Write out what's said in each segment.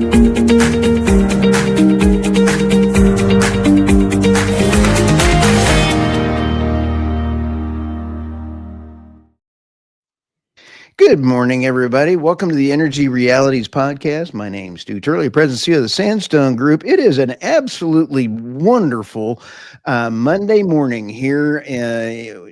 Good morning, everybody. Welcome to the Energy Realities Podcast. My name's Stu Turley, President and CEO of the Sandstone Group. It is an absolutely wonderful Monday morning here.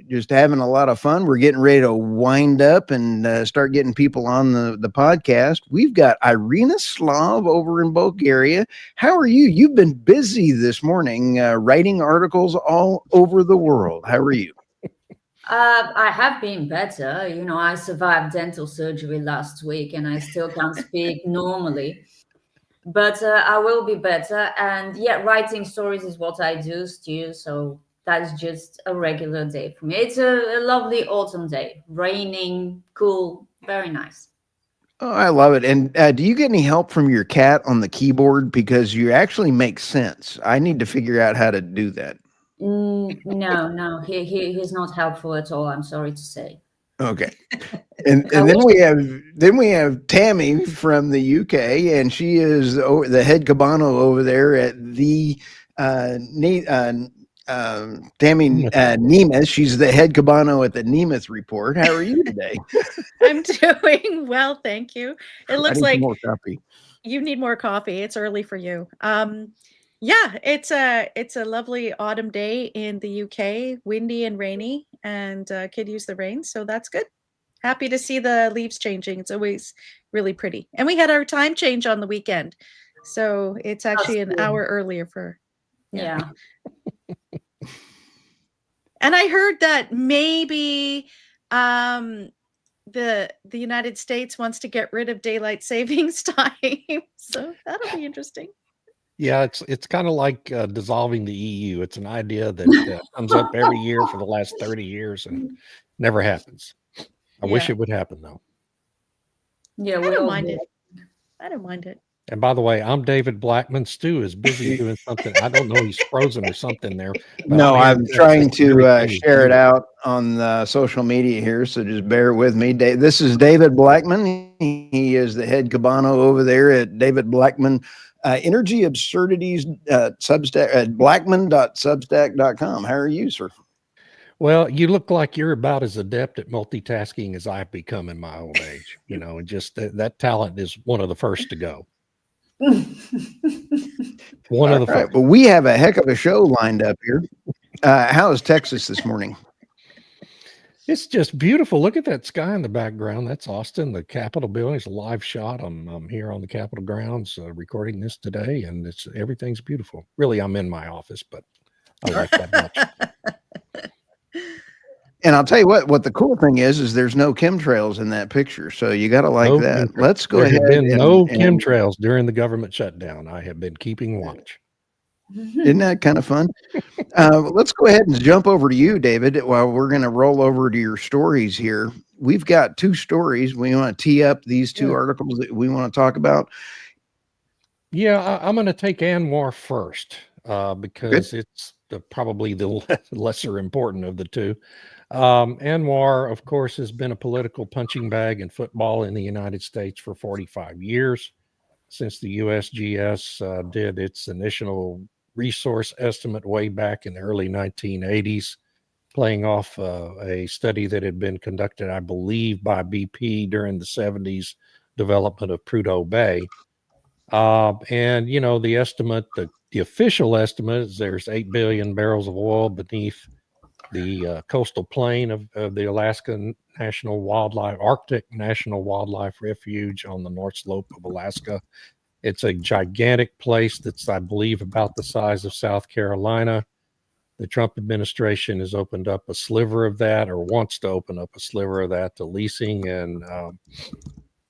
Just having a lot of fun. We're getting ready to wind up and start getting people on the podcast. We've got Irina Slav over in Bulgaria. How are you? You've been busy this morning writing articles all over the world. How are you? I have been better. I survived dental surgery last week and I still can't speak normally. But I will be better. And yeah, writing stories is what I do, Stu. So that's just a regular day for me. It's a lovely autumn day, raining, cool, very nice. Oh, I love it. And do you get any help from your cat on the keyboard? Because you actually make sense. I need to figure out how to do that. No, he's not helpful at all. I'm sorry to say. Okay. And then we have Tammy from the UK, and she is the head Cabano over there at the Tammy Nemeth. She's the head Cabano at the Nemeth Report. How are you today? I'm doing well, thank you. It looks like more coffee. You need more coffee. It's early for you. Yeah, it's a lovely autumn day in the UK, windy and rainy, and could use the rain, so that's good. Happy to see the leaves changing. It's always really pretty. And we had our time change on the weekend, so it's actually an hour earlier for. Yeah. And I heard that maybe the United States wants to get rid of daylight savings time, so that'll be interesting. Yeah, it's kind of like dissolving the EU. It's an idea that comes up every year for the last 30 years and never happens. I wish it would happen, though. Yeah, I don't mind it. I don't mind it. And by the way, I'm David Blackman. Stu is busy doing something. I don't know, he's frozen or something there. No, I'm trying to share it out on social media here, so just bear with me. This is David Blackman. He is the head Cabano over there at David Blackman Energy Absurdities Substack at blackman.substack.com. How are you, sir? Well, you look like you're about as adept at multitasking as I've become in my old age, and just that talent is one of the first to go. One of the first. Well, we have a heck of a show lined up here. How is Texas this morning? It's just beautiful. Look at that sky in the background. That's Austin, the Capitol building. It's a live shot. I'm here on the Capitol grounds recording this today, and everything's beautiful. Really, I'm in my office, but I like that much. And I'll tell you what the cool thing is there's no chemtrails in that picture. So you got to like that. Let's go ahead. There have been no chemtrails during the government shutdown. I have been keeping watch. Isn't that kind of fun? Let's go ahead and jump over to you, David, while we're going to roll over to your stories here. We've got two stories. We want to tee up these two articles that we want to talk about. Yeah, I'm going to take ANWR first because it's probably the lesser important of the two. ANWR, of course, has been a political punching bag in football in the United States for 45 years, since the USGS did its initial resource estimate way back in the early 1980s, playing off a study that had been conducted, I believe, by BP during the 70s development of Prudhoe Bay. And, the estimate, the official estimate is there's 8 billion barrels of oil beneath the coastal plain of the Arctic National Wildlife Refuge on the North Slope of Alaska. It's a gigantic place that's, I believe, about the size of South Carolina. The Trump administration has opened up a sliver of that, or wants to open up a sliver of that, to leasing and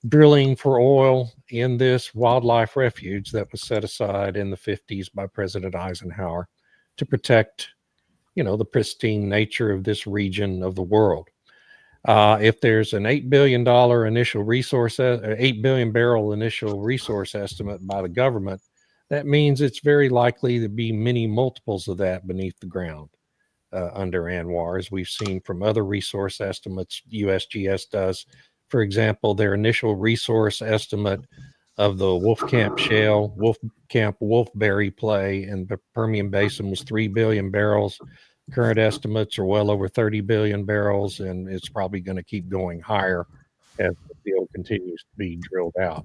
drilling for oil in this wildlife refuge that was set aside in the 50s by President Eisenhower to protect the pristine nature of this region of the world. If there's an $8 billion initial resource, 8 billion barrel initial resource estimate by the government, that means it's very likely to be many multiples of that beneath the ground under ANWR, as we've seen from other resource estimates USGS does. For example, their initial resource estimate of the Wolfcamp Shale, Wolfcamp Wolfberry play in the Permian Basin was 3 billion barrels. Current estimates are well over 30 billion barrels, and it's probably going to keep going higher as the field continues to be drilled out.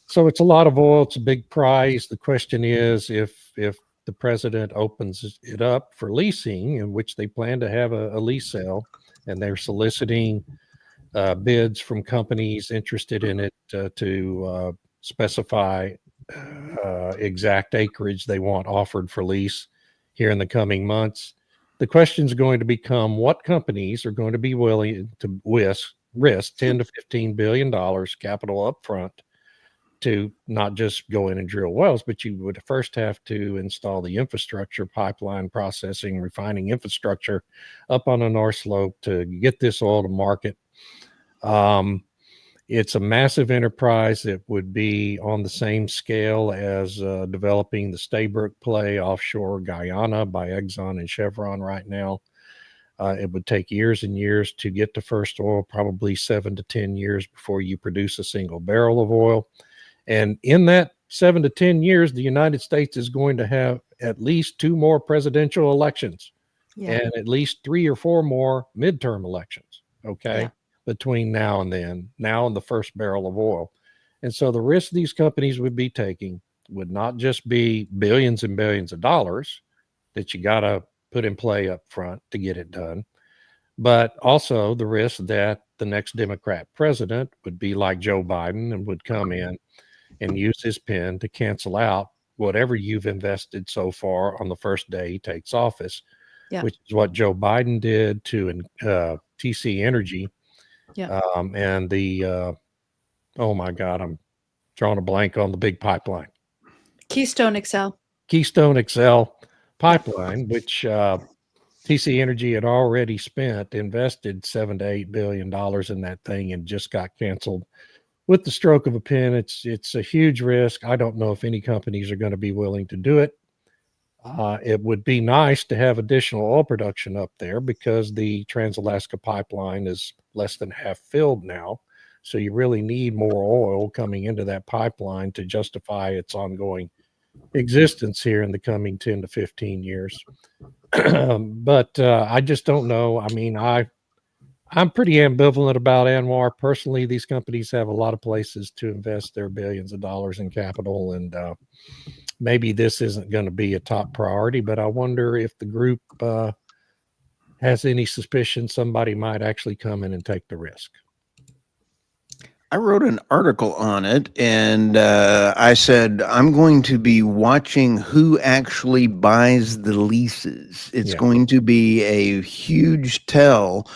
So it's a lot of oil. It's a big prize. The question is if the president opens it up for leasing, in which they plan to have a lease sale, and they're soliciting bids from companies interested in it to specify exact acreage they want offered for lease here in the coming months. The question is going to become what companies are going to be willing to risk 10 to 15 billion dollars capital upfront to not just go in and drill wells, but you would first have to install the infrastructure, pipeline, processing, refining infrastructure up on the North Slope to get this oil to market. It's a massive enterprise that would be on the same scale as developing the Stabroek play offshore Guyana by Exxon and Chevron right now. It would take years and years to get to first oil, probably 7 to 10 years before you produce a single barrel of oil. And in that 7 to 10 years, the United States is going to have at least 2 more presidential elections and at least 3 or 4 more midterm elections, between now and then, now and the first barrel of oil. And so the risk these companies would be taking would not just be billions and billions of dollars that you got to put in play up front to get it done, but also the risk that the next Democrat president would be like Joe Biden and would come in and use his pen to cancel out whatever you've invested so far on the first day he takes office, which is what Joe Biden did to TC Energy. And the, oh my God, I'm drawing a blank on the big pipeline. Keystone XL pipeline, which TC Energy had already invested $7 to $8 billion in that thing and just got canceled with the stroke of a pen. It's a huge risk. I don't know if any companies are going to be willing to do it. It would be nice to have additional oil production up there because the Trans-Alaska pipeline is less than half filled now. So you really need more oil coming into that pipeline to justify its ongoing existence here in the coming 10 to 15 years. But I just don't know. I mean, I'm pretty ambivalent about Anwar. Personally, these companies have a lot of places to invest their billions of dollars in capital, and maybe this isn't going to be a top priority, but I wonder if the group has any suspicion somebody might actually come in and take the risk. I wrote an article on it, and I said, I'm going to be watching who actually buys the leases. It's going to be a huge tell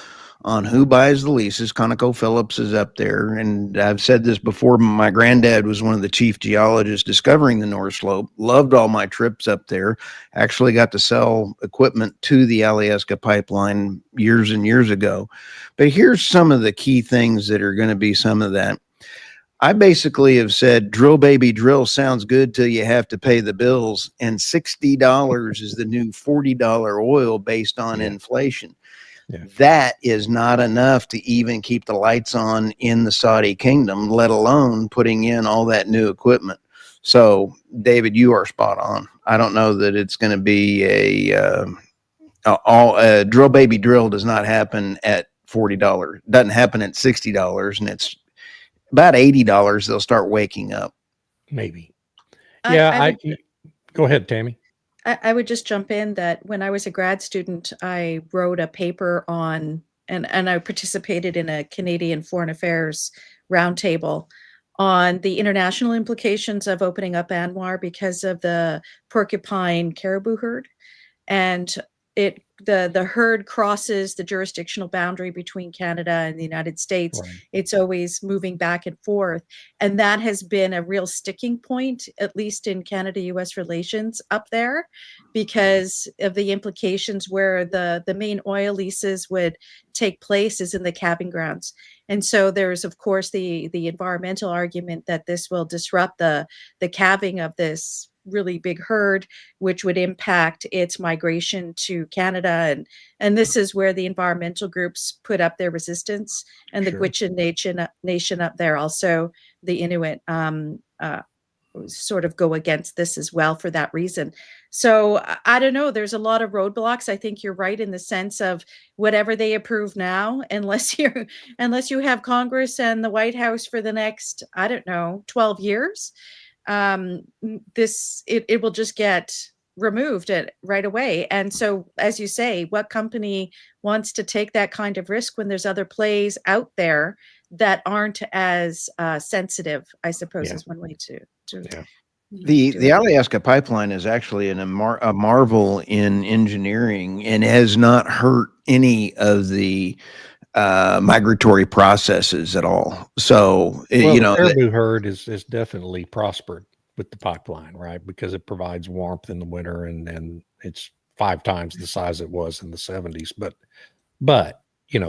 on who buys the leases. ConocoPhillips is up there. And I've said this before. My granddad was one of the chief geologists discovering the North Slope, loved all my trips up there, actually got to sell equipment to the Alyeska pipeline years and years ago. But here's some of the key things that are going to be some of that. I basically have said, drill, baby, drill sounds good till you have to pay the bills. And $60 is the new $40 oil based on inflation. That is not enough to even keep the lights on in the Saudi kingdom, let alone putting in all that new equipment. So, David, you are spot on. I don't know that it's going to be a drill, baby, drill does not happen at $40. Doesn't happen at $60, and it's about $80. They'll start waking up. Maybe. Yeah, go ahead, Tammy. I would just jump in that when I was a grad student, I wrote a paper on, and I participated in a Canadian Foreign Affairs roundtable on the international implications of opening up Anwar because of the porcupine caribou herd. And the herd crosses the jurisdictional boundary between Canada and the United States. Right. It's always moving back and forth. And that has been a real sticking point, at least in Canada-US relations up there, because of the implications where the main oil leases would take place is in the calving grounds. And so there's, of course, the environmental argument that this will disrupt the calving of this really big herd, which would impact its migration to Canada. And this is where the environmental groups put up their resistance, and the Gwich'in Nation up there, also the Inuit. sort of go against this as well for that reason. So I don't know. There's a lot of roadblocks. I think you're right in the sense of whatever they approve now, unless you have Congress and the White House for the next, I don't know, 12 years, it will just get removed right away. And so, as you say, what company wants to take that kind of risk when there's other plays out there that aren't as sensitive, I suppose, is one way to The Alaska pipeline is actually a marvel in engineering and has not hurt any of the migratory processes at all. So, the caribou herd is definitely prospered with the pipeline, right? Because it provides warmth in the winter, and it's 5 times the size it was in the 70s. But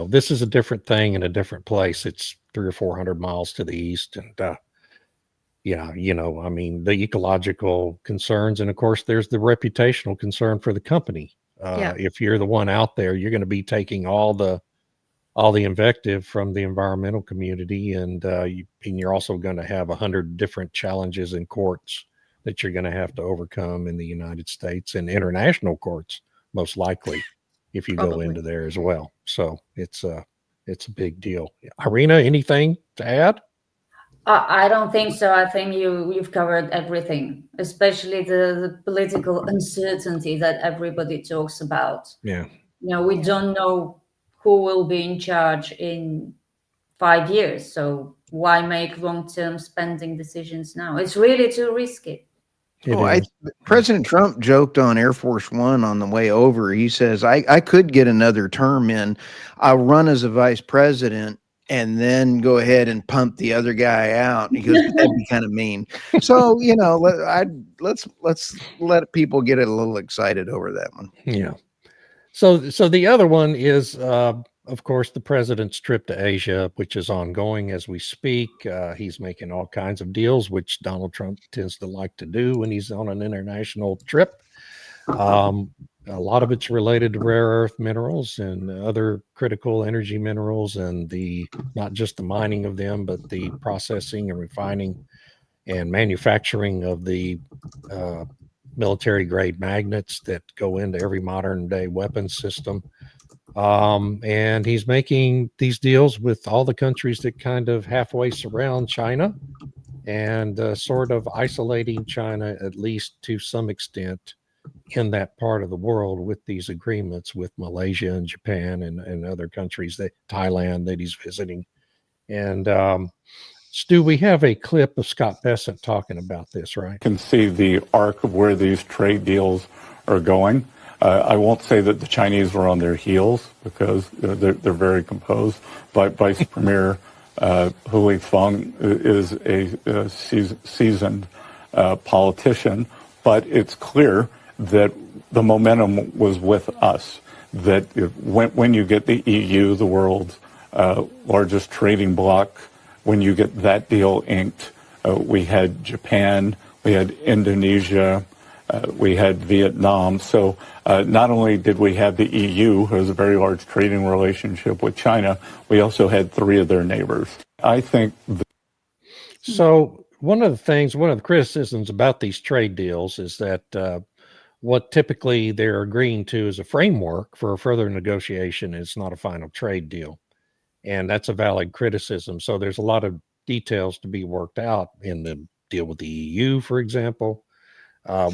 this is a different thing in a different place. It's 300 or 400 miles to the east, and I mean, the ecological concerns, and of course, there's the reputational concern for the company. If you're the one out there, you're going to be taking all the invective from the environmental community, and you're also going to have 100 different challenges in courts that you're going to have to overcome in the United States and international courts, most likely, if you go into there as well. So it's a big deal. Irina, anything to add? I don't think so. I think you've covered everything, especially the political uncertainty that everybody talks about. Yeah. We don't know who will be in charge in 5 years. So why make long-term spending decisions now? It's really too risky. President Trump joked on Air Force One on the way over. He says, I could get another term in. I'll run as a vice president and then go ahead and pump the other guy out. He goes, that'd be kind of mean. So, let's let people get a little excited over that one. Yeah. So the other one is, of course, the president's trip to Asia, which is ongoing as we speak. He's making all kinds of deals, which Donald Trump tends to like to do when he's on an international trip. A lot of it's related to rare earth minerals and other critical energy minerals, and not just the mining of them, but the processing and refining and manufacturing of the military grade magnets that go into every modern day weapons system. And he's making these deals with all the countries that kind of halfway surround China, and sort of isolating China, at least to some extent, in that part of the world with these agreements with Malaysia and Japan and other countries, Thailand that he's visiting. And Stu, we have a clip of Scott Bessent talking about this, right? You can see the arc of where these trade deals are going. I won't say that the Chinese were on their heels, because they're very composed. But Vice Premier Hu Lifeng is a seasoned politician. But it's clear that the momentum was with us, that when you get the EU, the world's largest trading bloc, when you get that deal inked, we had Japan, we had Indonesia, we had Vietnam. So not only did we have the EU, who has a very large trading relationship with China, we also had 3 of their neighbors. I think. So one of the criticisms about these trade deals is that what typically they're agreeing to is a framework for a further negotiation. It's not a final trade deal. And that's a valid criticism. So there's a lot of details to be worked out in the deal with the EU, for example.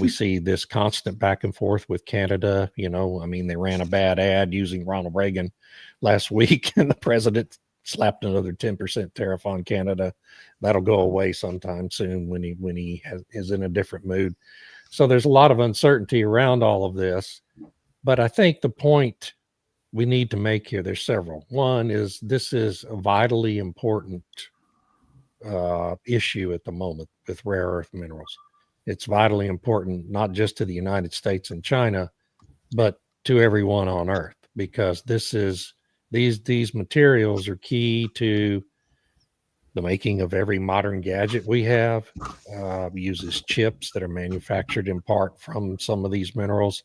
We see this constant back and forth with Canada. They ran a bad ad using Ronald Reagan last week, and the president slapped another 10% tariff on Canada. That'll go away sometime soon when he is in a different mood. So there's a lot of uncertainty around all of this. But I think the point we need to make here, there's several. One is this is a vitally important issue at the moment with rare earth minerals. It's vitally important, not just to the United States and China, but to everyone on Earth, because these materials are key to the making of every modern gadget we have. Uses chips that are manufactured in part from some of these minerals.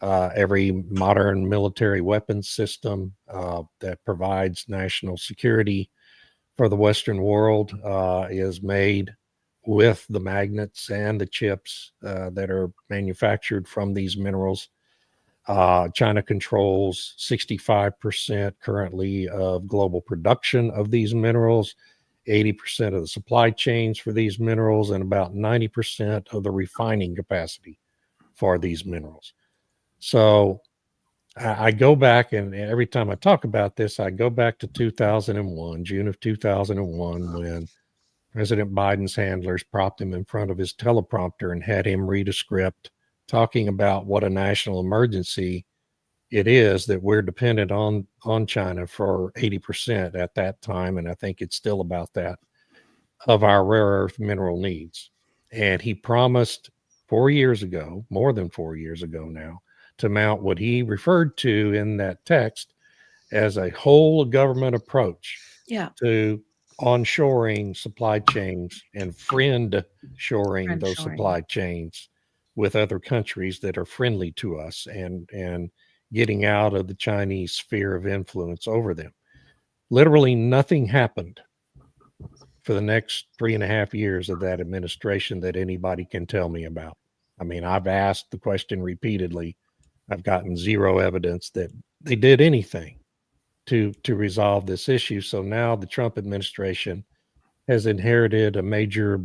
Every modern military weapons system that provides national security for the Western world is made with the magnets and the chips that are manufactured from these minerals. China controls 65% currently of global production of these minerals, 80% of the supply chains for these minerals, and about 90% of the refining capacity for these minerals. So I go back, and every time I talk about this, I go back to 2001, June of 2001, when President Biden's handlers propped him in front of his teleprompter and had him read a script talking about what a national emergency it is, that we're dependent on China for 80% at that time, and I think it's still about that, of our rare earth mineral needs. And he promised 4 years ago, more than 4 years ago now, to mount what he referred to in that text as a whole government approach to onshoring supply chains and friend-shoring those supply chains with other countries that are friendly to us, and getting out of the Chinese sphere of influence over them. Literally nothing happened for the next 3.5 years of that administration that anybody can tell me about. I mean, I've asked the question repeatedly. I've gotten zero evidence that they did anything to resolve this issue. So now the Trump administration has inherited a major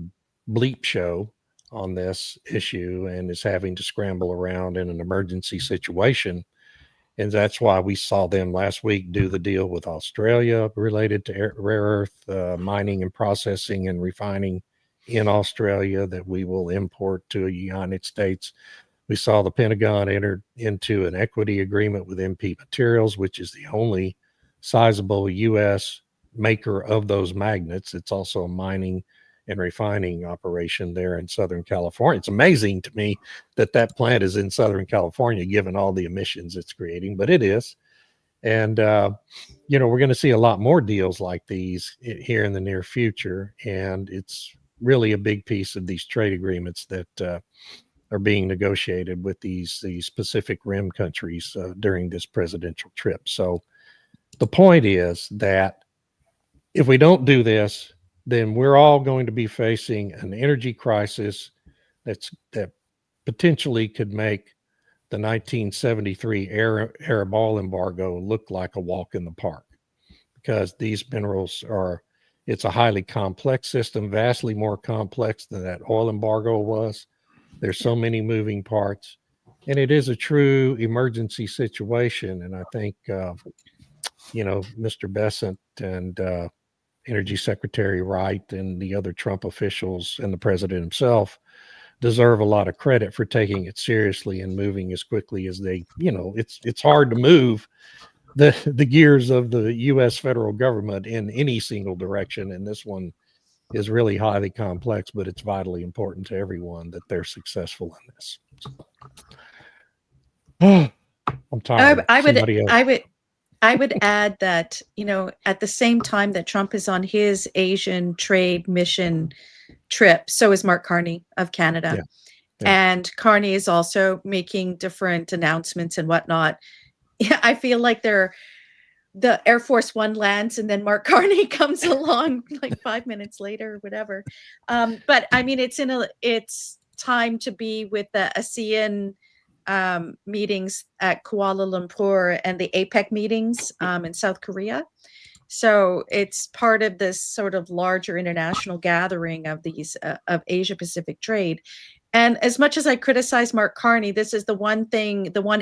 bleep show on this issue and is having to scramble around in an emergency situation. And that's why we saw them last week do the deal with Australia related to rare earth mining and processing and refining in Australia that we will import to the United States. We saw the Pentagon enter into an equity agreement with MP Materials, which is the only sizable U.S. maker of those magnets. It's also a mining and refining operation there in Southern California. It's amazing to me that that plant is in Southern California, given all the emissions it's creating, but it is. And, you know, we're going to see a lot more deals like these here in the near future. And it's really a big piece of these trade agreements that are being negotiated with these Pacific Rim countries during this presidential trip. So the point is that if we don't do this, then we're all going to be facing an energy crisis that potentially could make the 1973 Arab oil embargo look like a walk in the park, because these minerals it's a highly complex system, vastly more complex than that oil embargo was. There's so many moving parts, and it is a true emergency situation. And I think, you know, Mr. Bessent and Energy Secretary Wright and the other Trump officials and the president himself deserve a lot of credit for taking it seriously and moving as quickly as they, you know, it's hard to move the gears of the U.S. federal government in any single direction. And this one is really highly complex, but it's vitally important to everyone that they're successful in this. I'm tired. I would add that, you know, at the same time that Trump is on his Asian trade mission trip, so is Mark Carney of Canada. Yeah. And Carney is also making different announcements and whatnot. Yeah, I feel like the Air Force One lands and then Mark Carney comes along like 5 minutes later or whatever. But I mean, it's time to be with the ASEAN meetings at Kuala Lumpur and the APEC meetings in South Korea. So it's part of this sort of larger international gathering of these of Asia Pacific trade. And as much as I criticize Mark Carney, this is the one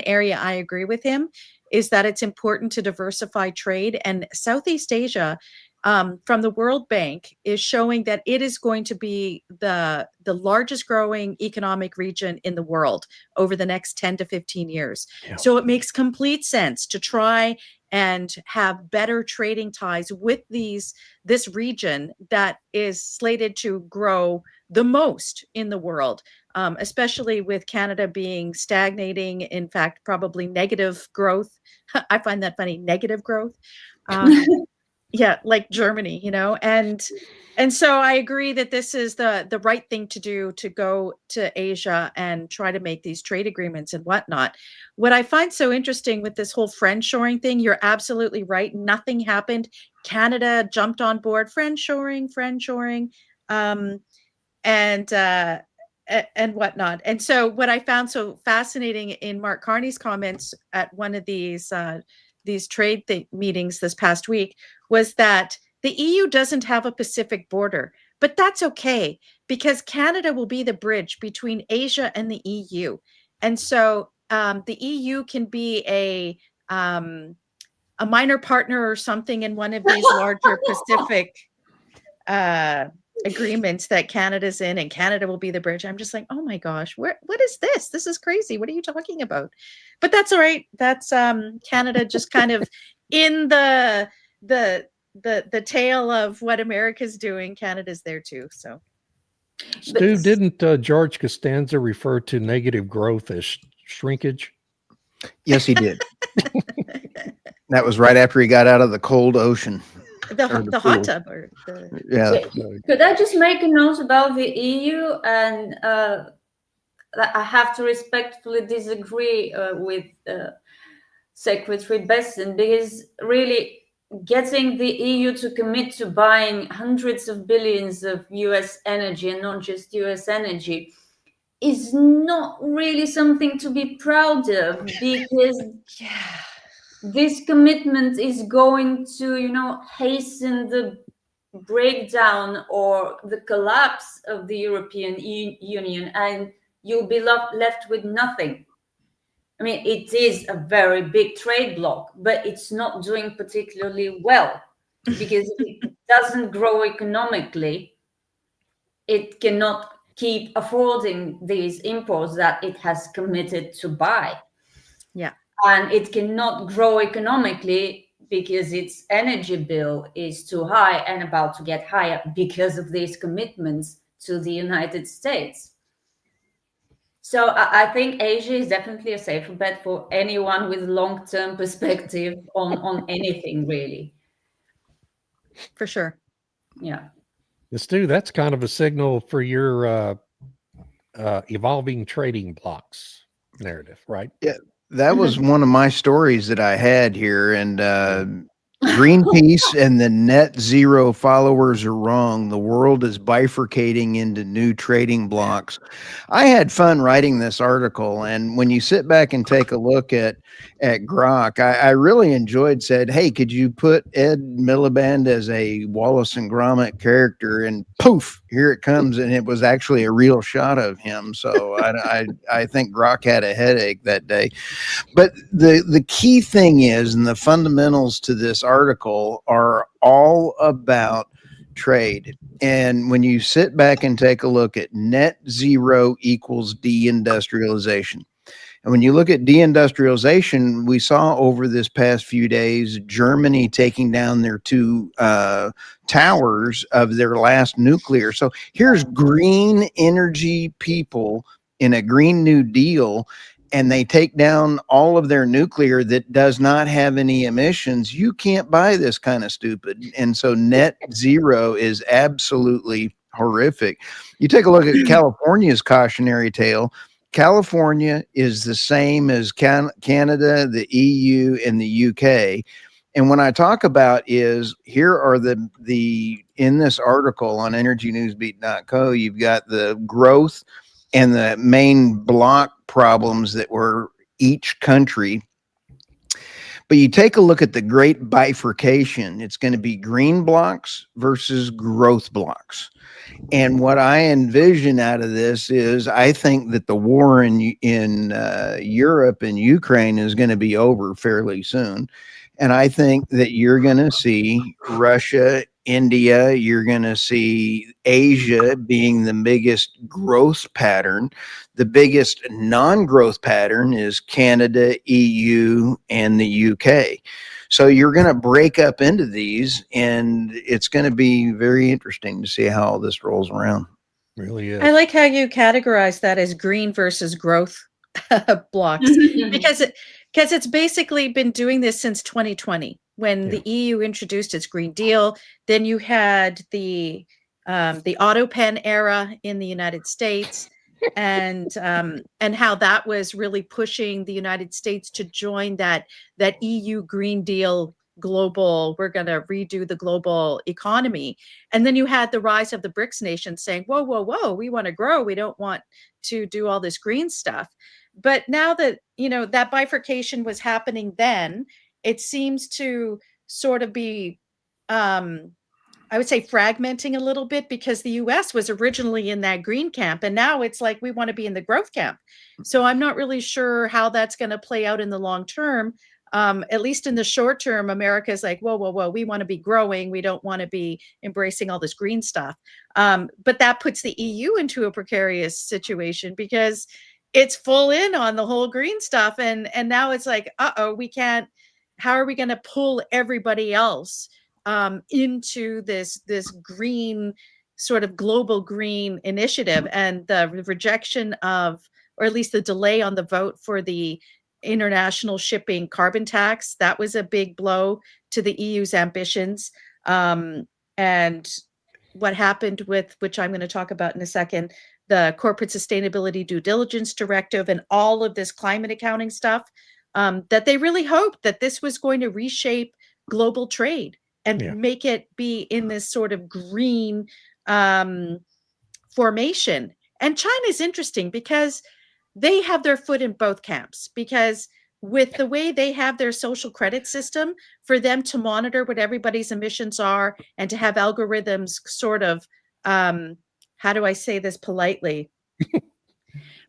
area I agree with him, is that it's important to diversify trade. And Southeast Asia, from the World Bank, is showing that it is going to be the largest growing economic region in the world over the next 10 to 15 years. Yeah. So it makes complete sense to try and have better trading ties with this region that is slated to grow the most in the world, especially with Canada being stagnating, in fact, probably negative growth. I find that funny, negative growth. Yeah, like Germany, you know, and so I agree that this is the right thing to do, to go to Asia and try to make these trade agreements and whatnot. What I find so interesting with this whole friendshoring thing, you're absolutely right. Nothing happened. Canada jumped on board, friendshoring. and whatnot. And so what I found so fascinating in Mark Carney's comments at one of these trade meetings this past week was that the EU doesn't have a Pacific border, but that's okay because Canada will be the bridge between Asia and the EU. And so the EU can be a minor partner or something in one of these larger Pacific agreements that Canada's in, and Canada will be the bridge. I'm just like, oh my gosh, what is this? This is crazy. What are you talking about? But that's all right. That's Canada just kind of in the tail of what America's doing. Canada's there too. So Stu, didn't George Costanza refer to negative growth as shrinkage? Yes, he did. That was right after he got out of the cold ocean. The hot tub or the Yeah. Could I just make a note about the EU? And I have to respectfully disagree with Secretary Besson, because really getting the EU to commit to buying hundreds of billions of US energy, and not just US energy, is not really something to be proud of, because this commitment is going to, hasten the breakdown or the collapse of the European Union, and you'll be left with nothing. I mean, it is a very big trade bloc, but it's not doing particularly well, because if it doesn't grow economically, it cannot keep affording these imports that it has committed to buy. Yeah. And it cannot grow economically because its energy bill is too high and about to get higher because of these commitments to the United States. So I think Asia is definitely a safer bet for anyone with long-term perspective on anything, really. For sure. Yeah. Stu, that's kind of a signal for your evolving trading blocks narrative, right? Yeah. That was one of my stories that I had here, and Greenpeace and the net zero followers are wrong. The world is bifurcating into new trading blocks. I had fun writing this article, and when you sit back and take a look at Grok, I really enjoyed. Said, hey, could you put Ed Miliband as a Wallace and Gromit character? And poof, here it comes, and it was actually a real shot of him. So I think Grok had a headache that day. But the key thing is, and the fundamentals to this article are all about trade. And when you sit back and take a look at net zero equals deindustrialization. And when you look at deindustrialization, we saw over this past few days, Germany taking down their two towers of their last nuclear. So here's green energy people in a Green New Deal, and they take down all of their nuclear that does not have any emissions. You can't buy this kind of stupid. And so net zero is absolutely horrific. You take a look at California's cautionary tale. California is the same as Canada, the EU, and the UK. And when I talk about is, here are the in this article on energynewsbeat.co, you've got the growth and the main block problems that were each country. But you take a look at the great bifurcation, it's going to be green blocks versus growth blocks. And what I envision out of this is, I think that the war in Europe and Ukraine is going to be over fairly soon. And I think that you're going to see Russia, India, you're going to see Asia being the biggest growth pattern. The biggest non-growth pattern is Canada, EU, and the UK. So you're going to break up into these, and it's going to be very interesting to see how all this rolls around. Really is. I like how you categorize that as green versus growth blocks, because it's basically been doing this since 2020 when the EU introduced its Green Deal. Then you had the auto pen era in the United States, and how that was really pushing the United States to join that EU Green Deal global, we're going to redo the global economy. And then you had the rise of the BRICS nations saying, whoa, whoa, whoa, we want to grow. We don't want to do all this green stuff. But now that, that bifurcation was happening then, it seems to sort of be, I would say, fragmenting a little bit, because the US was originally in that green camp. And now it's like, we want to be in the growth camp. So I'm not really sure how that's going to play out in the long term. At least in the short term, America is like, whoa, whoa, whoa, we want to be growing. We don't want to be embracing all this green stuff. But that puts the EU into a precarious situation, because it's full in on the whole green stuff. And now it's like, we can't, how are we going to pull everybody else into this green, sort of global green initiative? And the rejection of, or at least the delay on the vote for the international shipping carbon tax, that was a big blow to the EU's ambitions. And what happened with, which I'm going to talk about in a second, the Corporate Sustainability Due Diligence Directive and all of this climate accounting stuff, that they really hoped that this was going to reshape global trade and make it be in this sort of green formation. And China is interesting because they have their foot in both camps, because with the way they have their social credit system, for them to monitor what everybody's emissions are and to have algorithms sort of, how do I say this politely?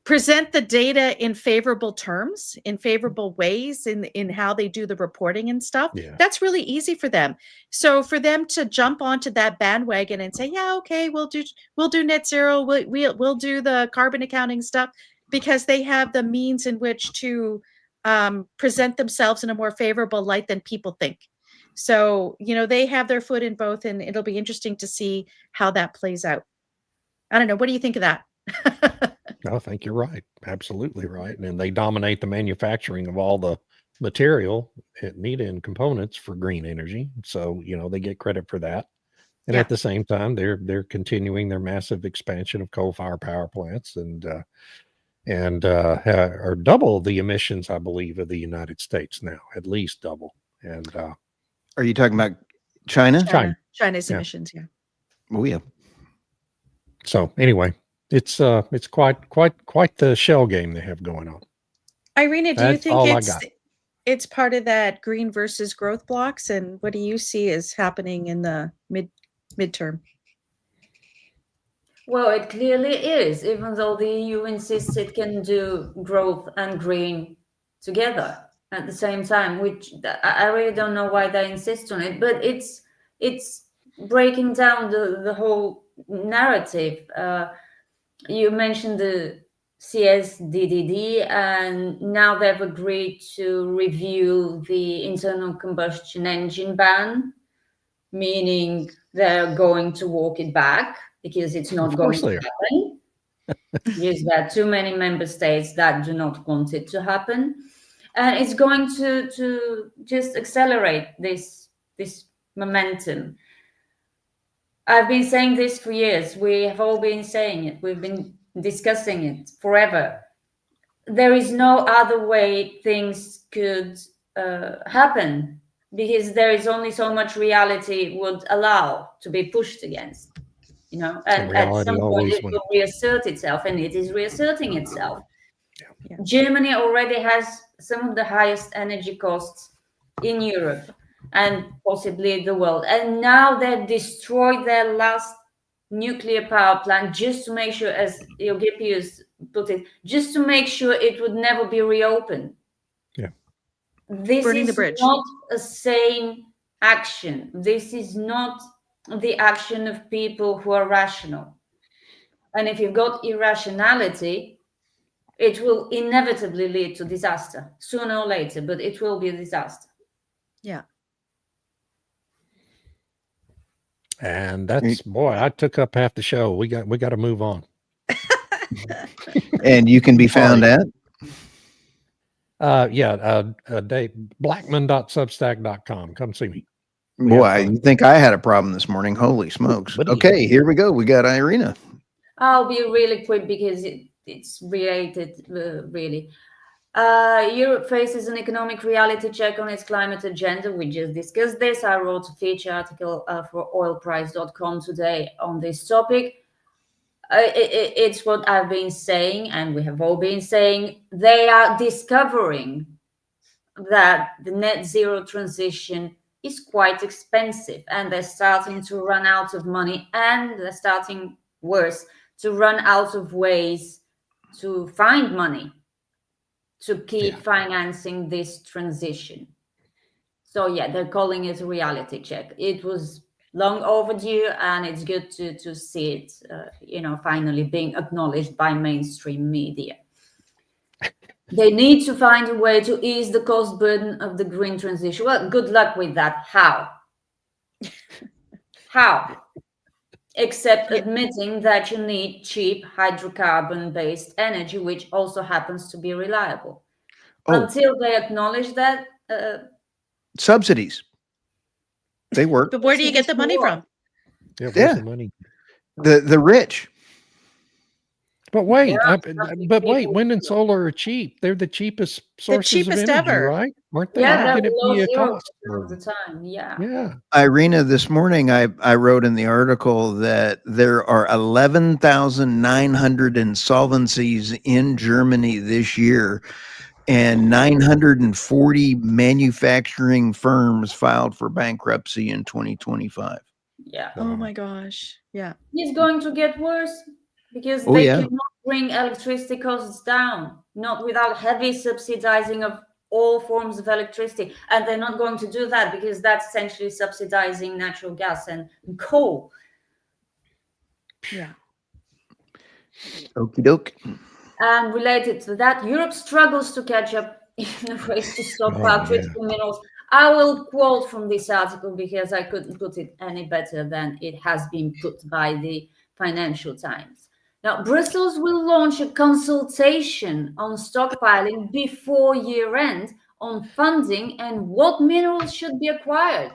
Present the data in favorable terms, in favorable ways, in how they do the reporting and stuff. Yeah. That's really easy for them. So for them to jump onto that bandwagon and say, yeah, okay, we'll do net zero, we'll do the carbon accounting stuff, because they have the means in which to present themselves in a more favorable light than people think. So, they have their foot in both, and it'll be interesting to see how that plays out. I don't know. What do you think of that? I think you're right. Absolutely right. And they dominate the manufacturing of all the material needed in components for green energy. So, they get credit for that. And at the same time, they're continuing their massive expansion of coal-fired power plants and are double the emissions, I believe, of the United States now, at least double. And are you talking about China? China's emissions, yeah. Oh yeah. So anyway, it's quite the shell game they have going on. Irina, do you think it's part of that green versus growth blocks? And what do you see as happening in the midterm? Well, it clearly is, even though the EU insists it can do growth and green together at the same time, which I really don't know why they insist on it, but it's breaking down the whole narrative. You mentioned the CSDDD, and now they've agreed to review the internal combustion engine ban, meaning they're going to walk it back, because it's not going to happen. Yes, there are too many member states that do not want it to happen. And it's going to just accelerate this momentum. I've been saying this for years. We have all been saying it. We've been discussing it forever. There is no other way things could happen, because there is only so much reality would allow to be pushed against. And at some point it will reassert itself, and it is reasserting itself. Yeah. Germany already has some of the highest energy costs in Europe and possibly the world. And now they destroyed their last nuclear power plant just to make sure, as Eugippius put it, just to make sure it would never be reopened. Yeah. This is not a sane action. This is not the action of people who are rational. And if you've got irrationality, it will inevitably lead to disaster, sooner or later, but it will be a disaster. Yeah. And that's, boy, I took up half the show. We got to move on. And you can be found at? Dave, blackman.substack.com. Come see me. Boy, I think I had a problem this morning. Holy smokes. Okay, here we go. We got Irina. I'll be really quick because it's related, really. Europe faces an economic reality check on its climate agenda. We just discussed this. I wrote a feature article for oilprice.com today on this topic. It's what I've been saying, and we have all been saying. They are discovering that the net zero transition is quite expensive, and they're starting to run out of money, and they're starting, worse, to run out of ways to find money to keep financing this transition. So yeah, they're calling it a reality check. It was long overdue, and it's good to see it, finally being acknowledged by mainstream media. They need to find a way to ease the cost burden of the green transition. Well, good luck with that. How? How? Except admitting that you need cheap hydrocarbon-based energy, which also happens to be reliable. Oh. Until they acknowledge that, subsidies. They work. But where do you get the money from? Yeah, where's Yeah. the money? The rich. But wait, Yeah, people- wind and solar are cheap. They're the cheapest sources cheapest of energy, ever. right? Aren't they? Yeah, How they're can it below be a 0% cost? of the time. Yeah. Yeah. Irina, this morning I wrote in the article that there are 11,900 insolvencies in Germany this year, and 940 manufacturing firms filed for bankruptcy in 2025. Yeah. Oh my gosh. Yeah. It's going to get worse because Oh, they yeah. cannot bring electricity costs down, not without heavy subsidizing of all forms of electricity. And they're not going to do that because that's essentially subsidizing natural gas and coal. Yeah. Okie doke. And related to that, Europe struggles to catch up in a race to stockpile Oh, critical minerals. I will quote from this article because I couldn't put it any better than it has been put by the Financial Times. Now, Brussels will launch a consultation on stockpiling before year end on funding and what minerals should be acquired.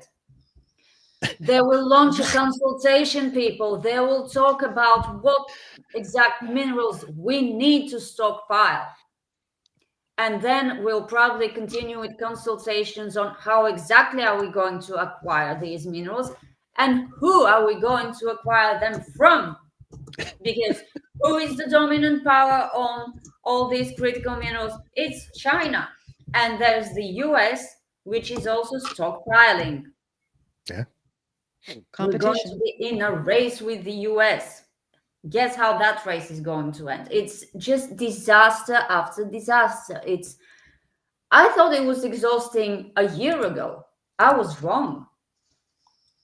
They will launch a consultation, people. They will talk about what exact minerals we need to stockpile. And then we'll probably continue with consultations on how exactly are we going to acquire these minerals and who are we going to acquire them from? Because who is the dominant power on all these critical minerals? It's China. And there's the US, which is also stockpiling. Yeah. We're going to be in a race with the US. Guess how that race is going to end? It's just disaster after disaster. I thought it was exhausting a year ago. I was wrong.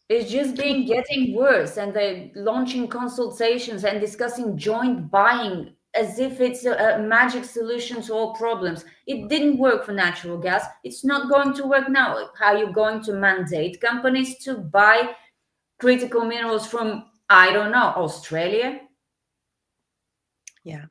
It's just been getting worse, and they're launching consultations and discussing joint buying as if it's a magic solution to all problems. It didn't work for natural gas. It's not going to work now. How are you going to mandate companies to buy critical minerals from, I don't know, Australia? Yeah.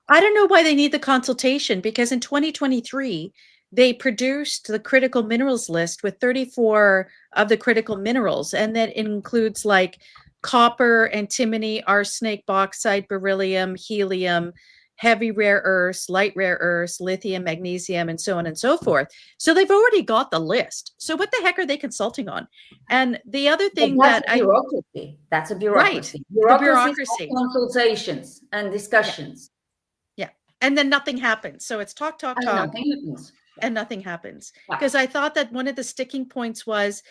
I don't know why they need the consultation, because in 2023, they produced the critical minerals list with 34 of the critical minerals. And that includes like copper, antimony, arsenic, bauxite, beryllium, helium, heavy rare earths, light rare earths, lithium, magnesium, and so on and so forth. So they've already got the list. So what the heck are they consulting on? And the other thing that's a bureaucracy. That's a bureaucracy. Right. Bureaucracy. Consultations and discussions. Yeah. And then nothing happens. So it's talk, and nothing happens. And nothing happens. Yeah. Because I thought that one of the sticking points was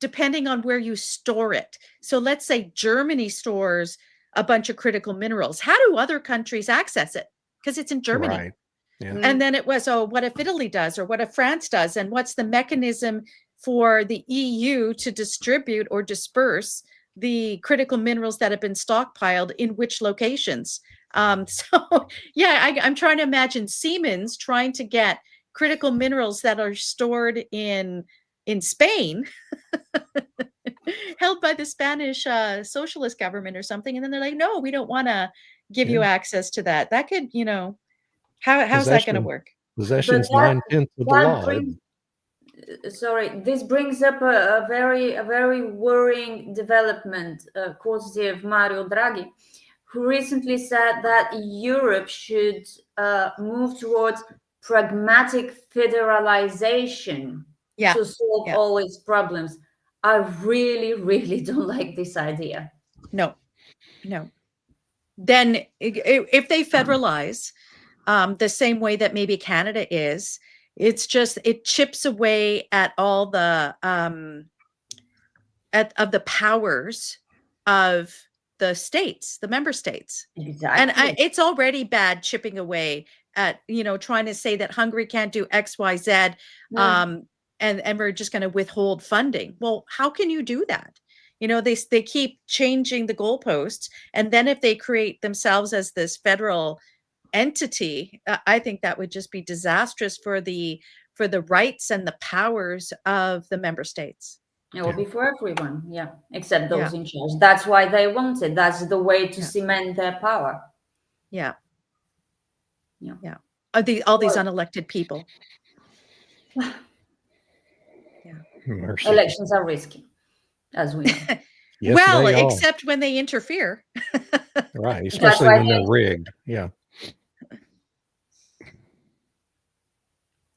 depending on where you store it. So let's say Germany stores a bunch of critical minerals. How do other countries access it? Because it's in Germany. Right. Yeah. And then it was, what if Italy does, or what if France does? And what's the mechanism for the EU to distribute or disperse the critical minerals that have been stockpiled in which locations? So yeah, I'm trying to imagine Siemens trying to get critical minerals that are stored in Spain, held by the Spanish socialist government or something. And then they're like, no, we don't want to give you access to that. That could, how's that going to work? Possession's 9/10 of the law. This brings up a very worrying development, courtesy of Mario Draghi, who recently said that Europe should move towards pragmatic federalization Yeah. to solve Yeah. all its problems. I really, really don't like this idea. No. Then if they federalize the same way that maybe Canada is, it's just, it chips away at all the of the powers of the states, the member states. Exactly. And it's already bad chipping away at, trying to say that Hungary can't do X, Y, Z, and we're just going to withhold funding. Well, how can you do that? They keep changing the goalposts, and then if they create themselves as this federal entity, I think that would just be disastrous for the rights and the powers of the member states. It will be for everyone, except those in charge. That's why they want it. That's the way to cement their power. Yeah. All these unelected people. Mercy. Elections are risky, as we know. Yes, well, they are. except when they interfere. Right, especially when they're rigged. Yeah.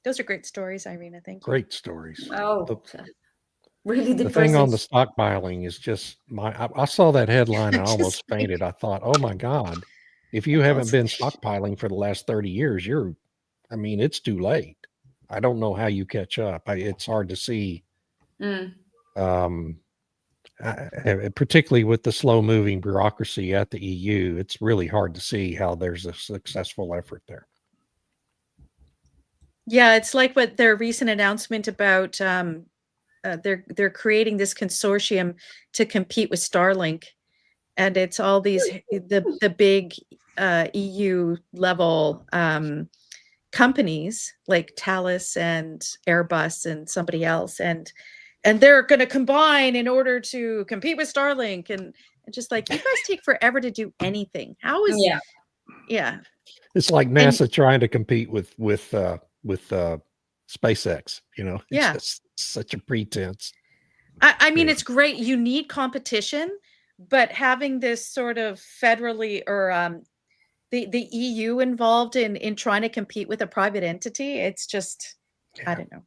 Those are great stories, Irina. Thank you. Great stories. Oh, really The depressing. thing on the stockpiling is just I saw that headline and I almost fainted. I thought, oh my God, if you haven't been stockpiling for the last 30 years, it's too late. I don't know how you catch up. It's hard to see. Particularly with the slow moving bureaucracy at the EU, it's really hard to see how there's a successful effort there. Yeah, it's like what their recent announcement about they're creating this consortium to compete with Starlink, and it's all these the big EU level companies like Thales and Airbus and somebody else, and they're going to combine in order to compete with Starlink, and just like, you guys take forever to do anything. How is It's like NASA trying to compete with SpaceX, Yeah. It's just such a pretense. I mean, it's great. You need competition, but having this sort of federally or the EU involved in trying to compete with a private entity, it's just, I don't know.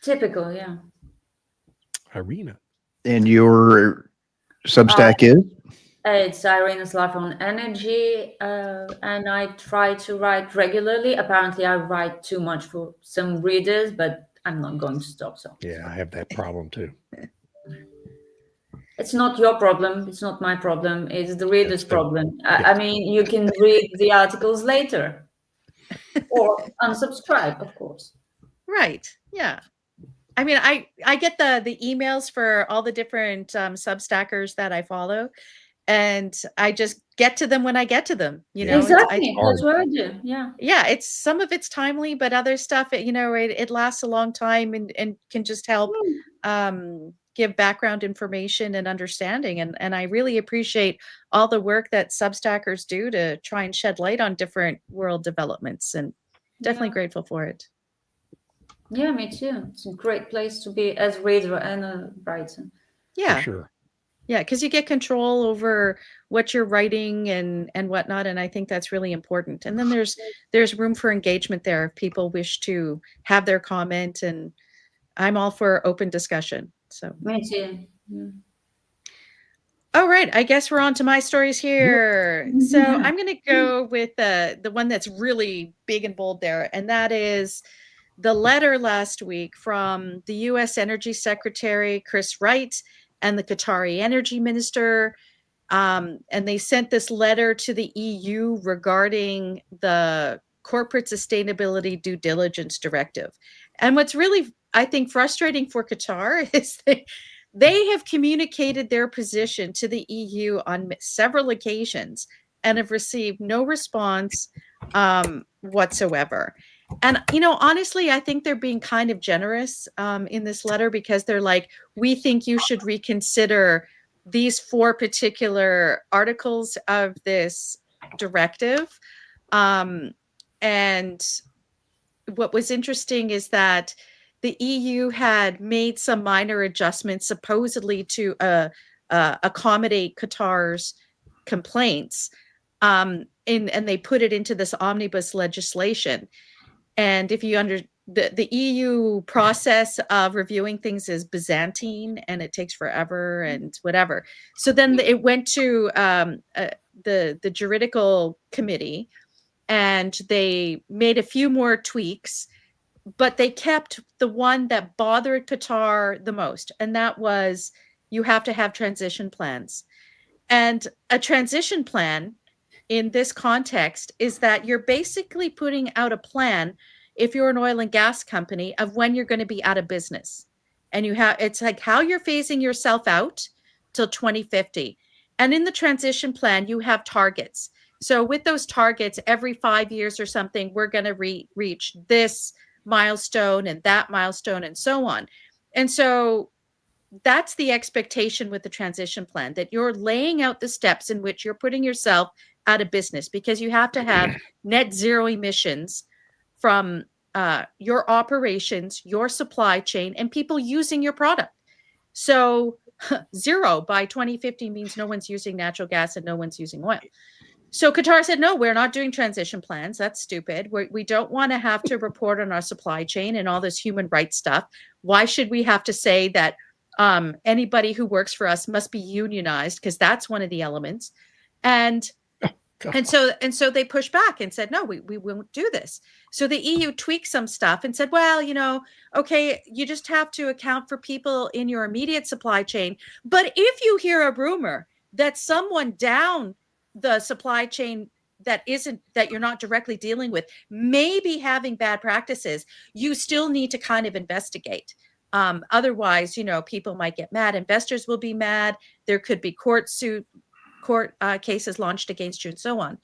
Typical, yeah. Irina. And your Substack is? It's Irina's Life on Energy, and I try to write regularly. Apparently, I write too much for some readers, but I'm not going to stop. So Yeah, I have that problem too. it's not your problem. It's not my problem. It's the reader's problem. I mean, you can read the articles later or unsubscribe, of course. Right. Yeah. I mean, I get the emails for all the different Substackers that I follow, and I just get to them when I get to them. Exactly. That's what I do. Yeah. Yeah. It's some of it's timely, but other stuff, it lasts a long time and can just help give background information and understanding. And I really appreciate all the work that Substackers do to try and shed light on different world developments, and definitely grateful for it. Yeah, me too. It's a great place to be as reader and a writer. Yeah. For sure. Yeah, because you get control over what you're writing and whatnot, and I think that's really important. And then there's room for engagement there if people wish to have their comment, and I'm all for open discussion. So me too. Yeah. All right, I guess we're on to my stories here. So I'm going to go with the one that's really big and bold there, and that is the letter last week from the U.S. Energy Secretary Chris Wright and the Qatari Energy Minister. And they sent this letter to the EU regarding the Corporate Sustainability Due Diligence Directive. And what's really, I think, frustrating for Qatar is they have communicated their position to the EU on several occasions and have received no response whatsoever. And, honestly, I think they're being kind of generous in this letter, because they're like, we think you should reconsider these 4 particular articles of this directive. And what was interesting is that the EU had made some minor adjustments supposedly to accommodate Qatar's complaints, and they put it into this omnibus legislation. And if you the EU process of reviewing things is Byzantine, and it takes forever and whatever. So then it went to the juridical committee, and they made a few more tweaks, but they kept the one that bothered Qatar the most, and that was you have to have transition plans. And a transition plan in this context is that you're basically putting out a plan, if you're an oil and gas company, of when you're going to be out of business. And it's like how you're phasing yourself out till 2050. And in the transition plan, you have targets. So with those targets, every 5 years or something, we're going to reach this milestone and that milestone and so on. And so that's the expectation with the transition plan, that you're laying out the steps in which you're putting yourself out of business, because you have to have net zero emissions from your operations, your supply chain, and people using your product. So zero by 2050 means no one's using natural gas and no one's using oil. So Qatar said, no, we're not doing transition plans. That's stupid. We don't want to have to report on our supply chain and all this human rights stuff. Why should we have to say that anybody who works for us must be unionized? Because that's one of the elements. And so they pushed back and said, no, we won't do this. So the EU tweaked some stuff and said, well, okay, you just have to account for people in your immediate supply chain. But if you hear a rumor that someone down the supply chain that you're not directly dealing with may be having bad practices, you still need to kind of investigate. Otherwise, people might get mad. Investors will be mad. There could be court cases launched against you and so on.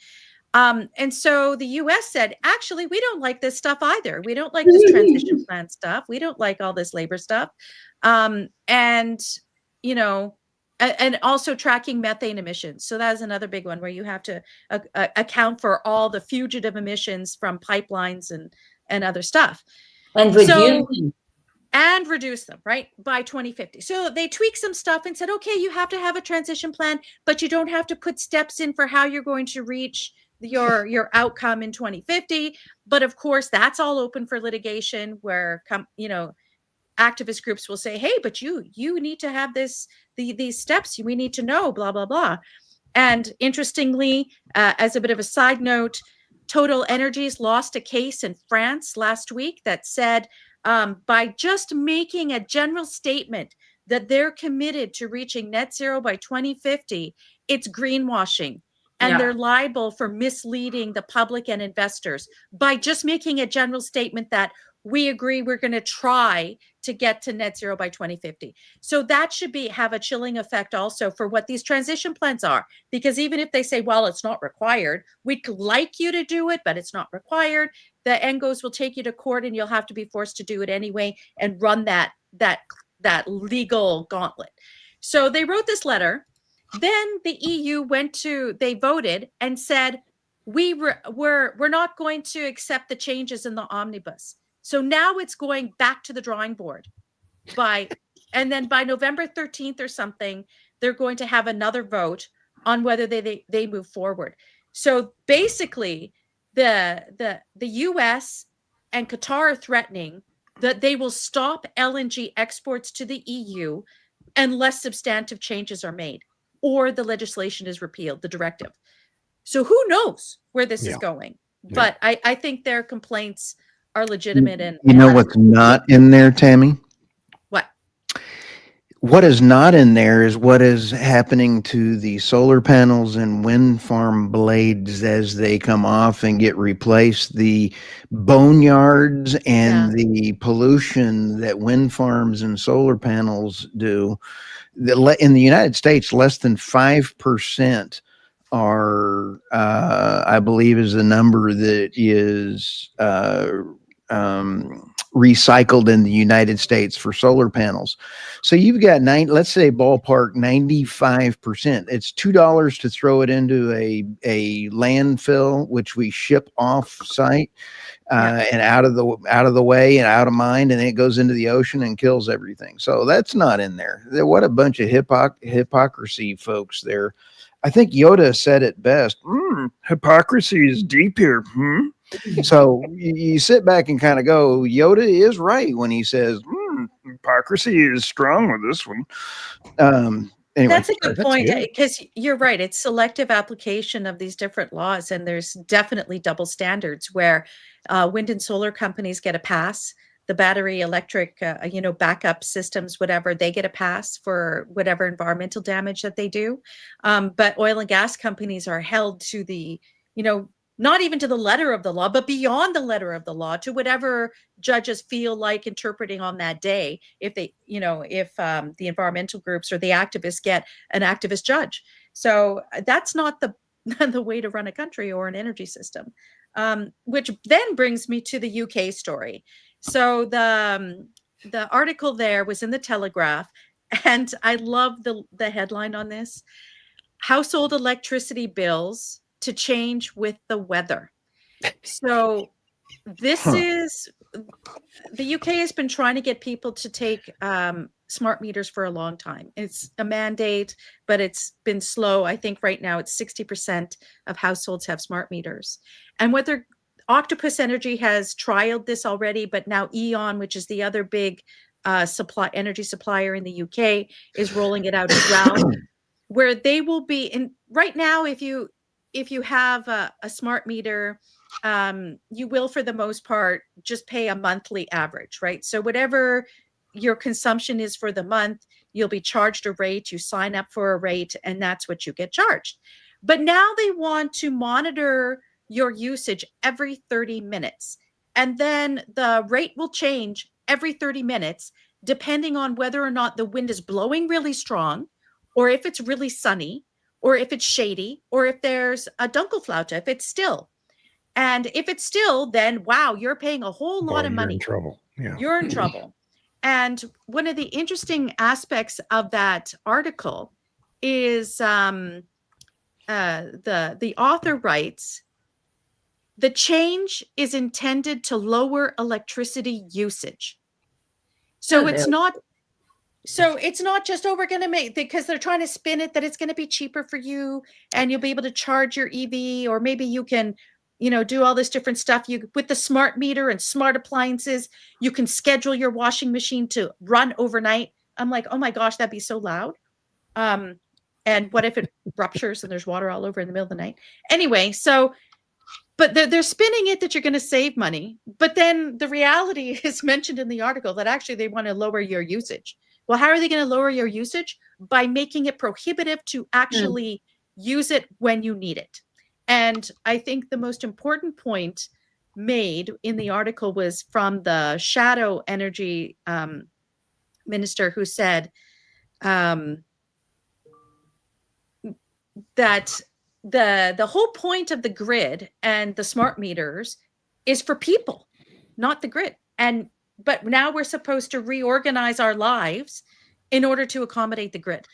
And so the US said, actually, we don't like this stuff either. We don't like this transition plan stuff. We don't like all this labor stuff. And also tracking methane emissions. So that is another big one where you have to account for all the fugitive emissions from pipelines and other stuff. And reduce them, right, by 2050. So they tweaked some stuff and said, okay, you have to have a transition plan, but you don't have to put steps in for how you're going to reach your outcome in 2050. But of course, that's all open for litigation, where activist groups will say, hey, but you need to have these steps. We need to know, blah, blah, blah. And interestingly, as a bit of a side note, Total Energies lost a case in France last week that said, by just making a general statement that they're committed to reaching net zero by 2050, it's greenwashing. And they're liable for misleading the public and investors by just making a general statement that we agree we're going to try to get to net zero by 2050. So that should have a chilling effect also for what these transition plans are. Because even if they say, well, it's not required, we'd like you to do it, but it's not required, the ENGOs will take you to court and you'll have to be forced to do it anyway and run that legal gauntlet. So they wrote this letter. Then the EU they voted and said, we're not going to accept the changes in the omnibus. So now it's going back to the drawing board and then by November 13th or something, they're going to have another vote on whether they move forward. So basically the US and Qatar are threatening that they will stop LNG exports to the EU unless substantive changes are made or the legislation is repealed, the directive. So who knows where this is going? But I think their complaints are legitimate. And what's not in there, Tammy? What is not in there is what is happening to the solar panels and wind farm blades as they come off and get replaced, the boneyards and the pollution that wind farms and solar panels do. In the United States, less than 5% are, I believe is the number that is recycled in the United States for solar panels. So you've got let's say ballpark 95%. It's $2 to throw it into a landfill, which we ship off site and out of the way and out of mind, and then it goes into the ocean and kills everything. So that's not in there. What a bunch of hypocrisy, folks there. I think Yoda said it best. Hypocrisy is deep here. So you sit back and kind of go, Yoda is right when he says, hypocrisy is strong with this one. Anyway, that's a good point, because you're right. It's selective application of these different laws, and there's definitely double standards where wind and solar companies get a pass. The battery electric, backup systems, whatever, they get a pass for whatever environmental damage that they do. But oil and gas companies are held to the, not even to the letter of the law, but beyond the letter of the law, to whatever judges feel like interpreting on that day. If they, if the environmental groups or the activists get an activist judge. So that's not the way to run a country or an energy system. Which then brings me to the UK story. So the article there was in the Telegraph, and I love the headline on this: household electricity bills to change with the weather. So this is, the UK has been trying to get people to take smart meters for a long time. It's a mandate, but it's been slow. I think right now it's 60% of households have smart meters. And whether Octopus Energy has trialed this already, but now E.ON, which is the other big energy supplier in the UK, is rolling it out as well, where they will be in. Right now, if you have a smart meter, you will, for the most part, just pay a monthly average, right? So whatever your consumption is for the month, you'll be charged a rate. You sign up for a rate, and that's what you get charged. But now they want to monitor your usage every 30 minutes. And then the rate will change every 30 minutes, depending on whether or not the wind is blowing really strong, or if it's really sunny, or if it's shady, or if there's a Dunkelflaute, if it's still. And if it's still, then wow, you're paying a whole lot of money. You're in trouble. Yeah. You're in trouble. And one of the interesting aspects of that article is the author writes, the change is intended to lower electricity usage. So it's not just, we're going to make, because they're trying to spin it that it's going to be cheaper for you and you'll be able to charge your EV, or maybe you can, do all this different stuff. You, with the smart meter and smart appliances, you can schedule your washing machine to run overnight. I'm like, oh my gosh, that'd be so loud. And what if it ruptures and there's water all over in the middle of the night? Anyway, but they're spinning it that you're going to save money. But then the reality is mentioned in the article that actually they want to lower your usage. Well, how are they going to lower your usage? By making it prohibitive to actually use it when you need it. And I think the most important point made in the article was from the shadow energy minister, who said that the whole point of the grid and the smart meters is for people, not the grid. But now we're supposed to reorganize our lives in order to accommodate the grid.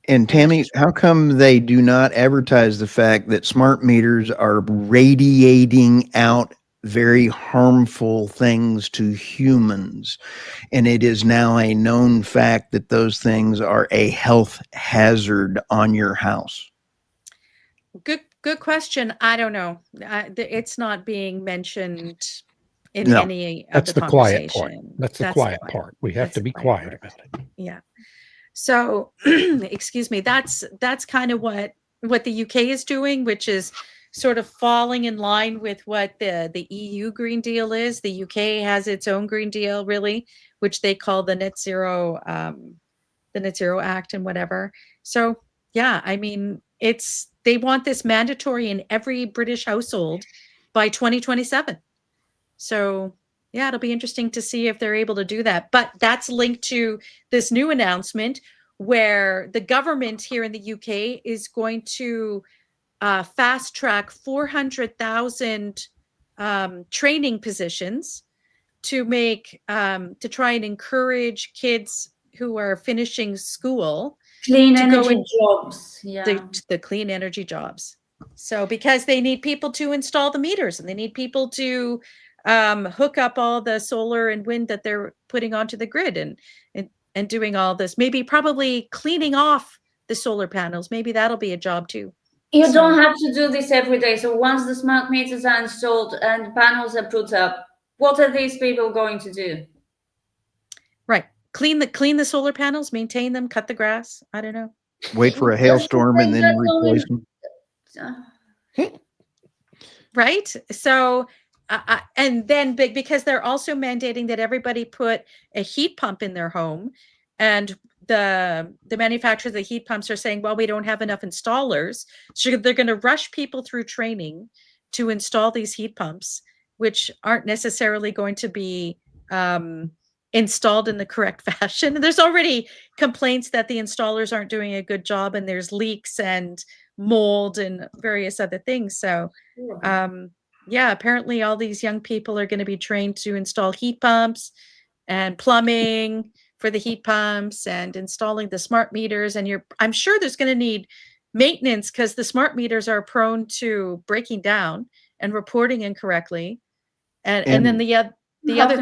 And Tammy, how come they do not advertise the fact that smart meters are radiating out very harmful things to humans? And it is now a known fact that those things are a health hazard on your house. Good question. I don't know. It's not being mentioned in any of that's the quiet part. conversation. That's the quiet part. We have to be quiet about it. Yeah. So, excuse me. That's kind of what the UK is doing, which is sort of falling in line with what the EU Green Deal is. The UK has its own Green Deal, really, which they call the Net Zero Act and whatever. So, yeah, I mean, they want this mandatory in every British household by 2027. So, yeah, it'll be interesting to see if they're able to do that. But that's linked to this new announcement where the government here in the UK is going to fast track 400,000 training positions to make to try and encourage kids who are finishing school Clean to go energy in- jobs. Yeah. the clean energy jobs. So because they need people to install the meters and they need people to hook up all the solar and wind that they're putting onto the grid and doing all this, maybe probably cleaning off the solar panels. Maybe that'll be a job too. You So- don't have to do this every day. So once the smart meters are installed and panels are put up, what are these people going to do? Right. Clean the solar panels, maintain them, cut the grass. I don't know. Wait for a hailstorm and then replace them. Right. So and then because they're also mandating that everybody put a heat pump in their home, and the manufacturers of the heat pumps are saying, well, we don't have enough installers, so they're going to rush people through training to install these heat pumps, which aren't necessarily going to be installed in the correct fashion. And there's already complaints that the installers aren't doing a good job, and there's leaks and mold and various other things. So yeah, apparently all these young people are going to be trained to install heat pumps and plumbing for the heat pumps and installing the smart meters. And I'm sure there's going to need maintenance because the smart meters are prone to breaking down and reporting incorrectly. And then the other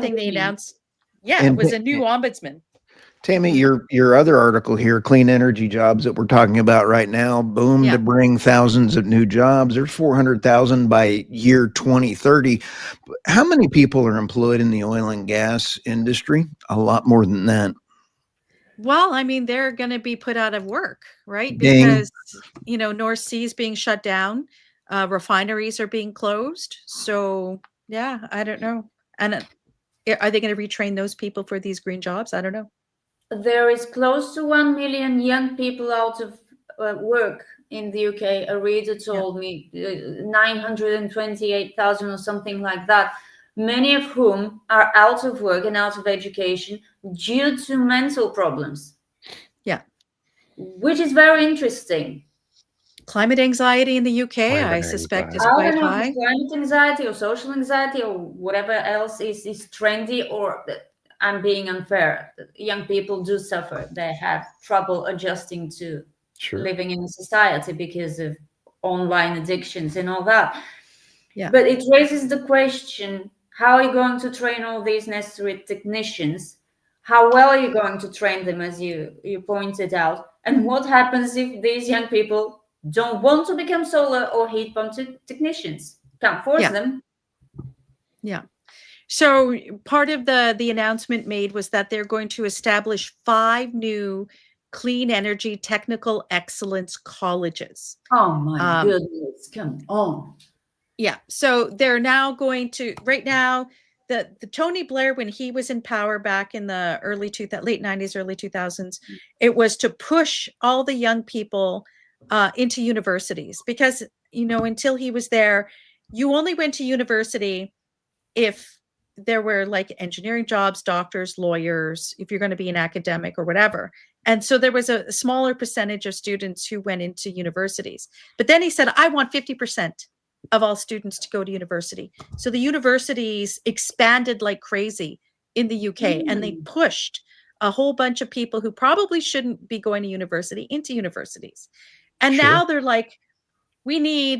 thing they announced, it was a new ombudsman. Tammy, your other article here, clean energy jobs that we're talking about right now, boom to bring thousands of new jobs. There's 400,000 by year 2030. How many people are employed in the oil and gas industry? A lot more than that. Well, I mean, they're going to be put out of work, right? Ding. Because, North Sea is being shut down. Refineries are being closed. So, yeah, I don't know. And are they going to retrain those people for these green jobs? I don't know. There is close to 1 million young people out of work in the UK. A reader told me 928,000 or something like that, many of whom are out of work and out of education due to mental problems. Yeah. Which is very interesting. Climate anxiety in the UK, Climate I suspect, is anxiety. I quite don't know high. if it's climate anxiety or social anxiety or whatever else is trendy, or I'm being unfair. Young people do suffer. They have trouble adjusting to living in society because of online addictions and all that. Yeah. But it raises the question, how are you going to train all these necessary technicians? How well are you going to train them, as you pointed out? And what happens if these young people don't want to become solar or heat pump technicians? Can't force them. Yeah. So part of the announcement made was that they're going to establish 5 new clean energy technical excellence colleges. Oh my goodness, come on. Yeah. So they're now going to, right now, the Tony Blair, when he was in power back in the late 90s, early 2000s, it was to push all the young people into universities because, until he was there, you only went to university if there were like engineering jobs, doctors, lawyers, if you're going to be an academic or whatever. And so there was a smaller percentage of students who went into universities. But then he said, I want 50% of all students to go to university. So the universities expanded like crazy in the UK and they pushed a whole bunch of people who probably shouldn't be going to university into universities. And now they're like, we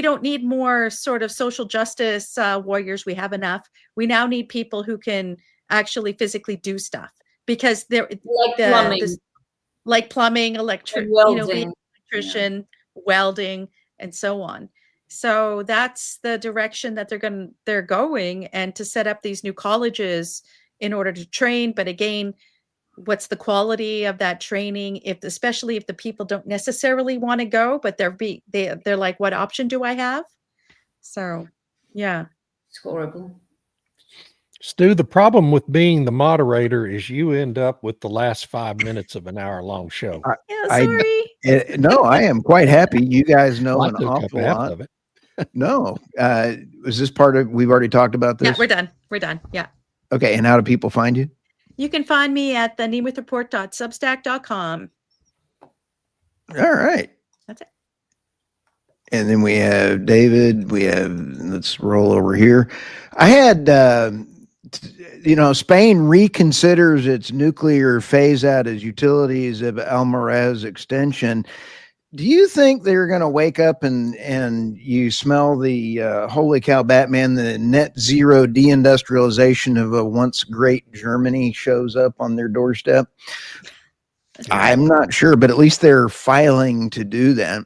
don't need more sort of social justice warriors. We have enough. We now need people who can actually physically do stuff because they're plumbing, electrician, welding, and so on. So that's the direction that they're going, and to set up these new colleges in order to train. But again, what's the quality of that training, especially if the people don't necessarily want to go, but they're like, what option do I have? So yeah, it's horrible. Stu, the problem with being the moderator is you end up with the last 5 minutes of an hour-long show. sorry. No, I am quite happy. You guys know I an took up awful half lot. of it. No, is this part of? We've already talked about this. Yeah, we're done. Yeah. Okay, and how do people find you? You can find me at the nemethReport.substack.com. All right. That's it. And then we have David. Let's roll over here. I had Spain reconsiders its nuclear phase out as utilities of Almaraz extension. Do you think they're going to wake up and you smell the holy cow Batman, the net zero deindustrialization of a once great Germany shows up on their doorstep? I'm not sure, but at least they're filing to do that.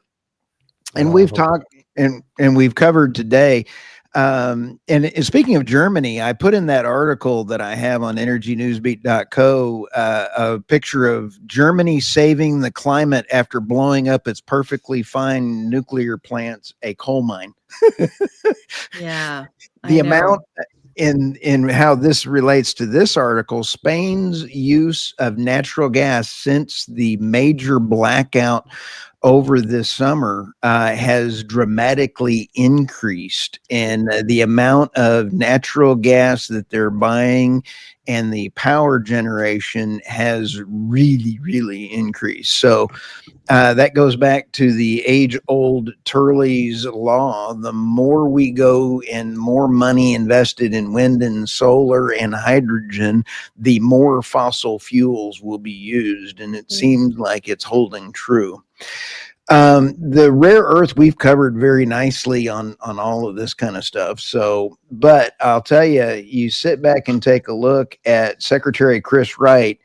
And we've talked and we've covered today. And speaking of Germany, I put in that article that I have on energynewsbeat.co a picture of Germany saving the climate after blowing up its perfectly fine nuclear plants, a coal mine. Yeah. The amount in how this relates to this article, Spain's use of natural gas since the major blackout over this summer has dramatically increased, and the amount of natural gas that they're buying and the power generation has really, really increased. So that goes back to the age-old Turley's law. The more we go and more money invested in wind and solar and hydrogen, the more fossil fuels will be used, and it seems like it's holding true. The rare earth we've covered very nicely on all of this kind of stuff. So, but I'll tell you, you sit back and take a look at Secretary Chris Wright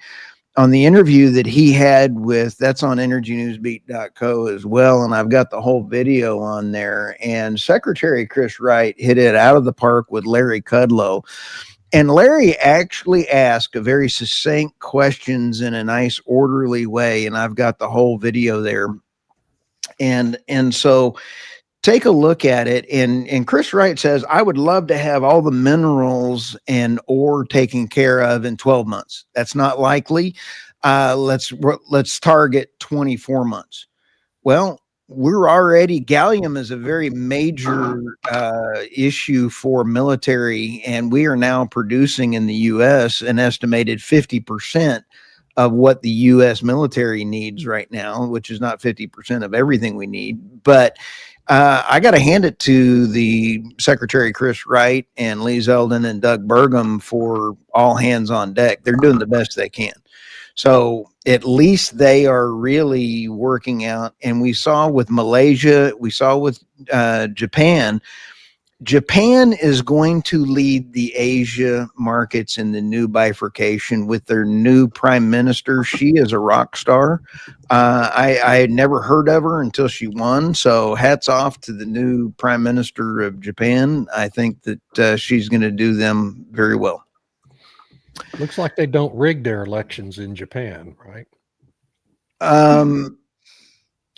on the interview that he had with, that's on energynewsbeat.co as well. And I've got the whole video on there, and Secretary Chris Wright hit it out of the park with Larry Kudlow. And Larry actually asked a very succinct questions in a nice orderly way. And I've got the whole video there. And so take a look at it. And Chris Wright says, I would love to have all the minerals and ore taken care of in 12 months. That's not likely. Let's target 24 months. Well, we're already, gallium is a very major issue for military, and we are now producing in the U.S. an estimated 50% of what the U.S. military needs right now, which is not 50% of everything we need. But I got to hand it to the Secretary Chris Wright and Lee Zeldin and Doug Burgum for all hands on deck. They're doing the best they can. So at least they are really working out. And we saw with Malaysia, we saw with Japan. Japan is going to lead the Asia markets in the new bifurcation with their new prime minister. She is a rock star. I had never heard of her until she won. So hats off to the new prime minister of Japan. I think that she's going to do them very well. Looks like they don't rig their elections in Japan, right?